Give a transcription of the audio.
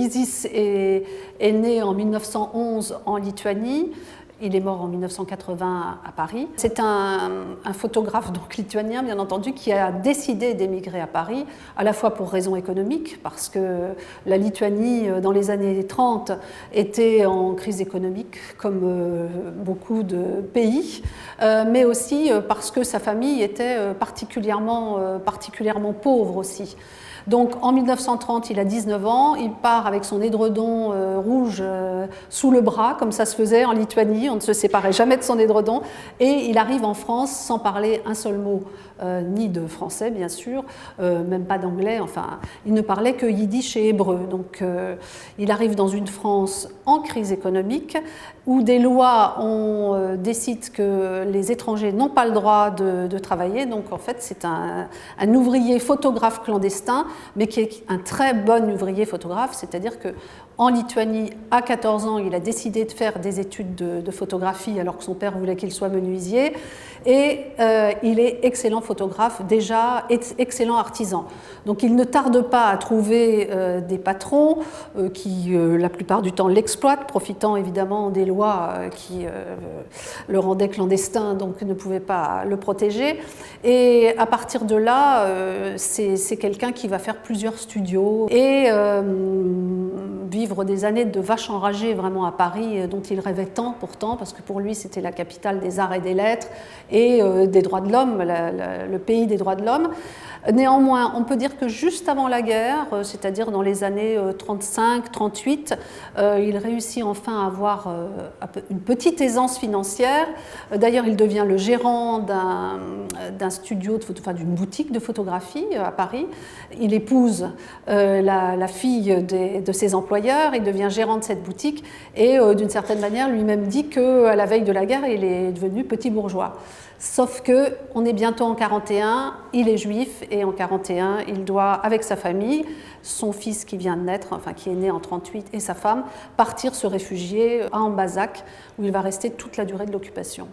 Isis est né en 1911 en Lituanie. Il est mort en 1980 à Paris. C'est un photographe donc lituanien, bien entendu, qui a décidé d'émigrer à Paris, à la fois pour raisons économiques, parce que la Lituanie, dans les années 30, était en crise économique, comme beaucoup de pays, mais aussi parce que sa famille était particulièrement pauvre aussi. Donc en 1930, il a 19 ans, il part avec son édredon rouge sous le bras, comme ça se faisait en Lituanie, on ne se séparait jamais de son édredon, et il arrive en France sans parler un seul mot, ni de français bien sûr, même pas d'anglais, enfin il ne parlait que yiddish et hébreu. Donc il arrive dans une France en crise économique, où des lois décident que les étrangers n'ont pas le droit de travailler, donc en fait c'est un ouvrier photographe clandestin, mais qui est un très bon ouvrier photographe, c'est-à-dire qu'en Lituanie, à 14 ans, il a décidé de faire des études de photographie alors que son père voulait qu'il soit menuisier, et il est excellent photographe, déjà excellent artisan. Donc il ne tarde pas à trouver des patrons qui, la plupart du temps, l'exploitent, profitant évidemment des lois qui le rendaient clandestin, donc ne pouvaient pas le protéger. Et à partir de là, c'est quelqu'un qui va faire plusieurs studios et vivre des années de vache enragée vraiment à Paris, dont il rêvait tant pourtant, parce que pour lui c'était la capitale des arts et des lettres et des droits de l'homme, le pays des droits de l'homme. Néanmoins, on peut dire que juste avant la guerre, c'est-à-dire dans les années 35-38, il réussit enfin à avoir une petite aisance financière. D'ailleurs, il devient le gérant d'un studio, d'une boutique de photographie à Paris. Il épouse la fille de ses employeurs, il devient gérant de cette boutique et d'une certaine manière lui-même dit qu'à la veille de la guerre, il est devenu petit bourgeois. Sauf qu'on est bientôt en 41, il est juif et en 41, il doit, avec sa famille, son fils qui vient de naître, enfin qui est né en 38, et sa femme, partir se réfugier à Ambazac, où il va rester toute la durée de l'occupation.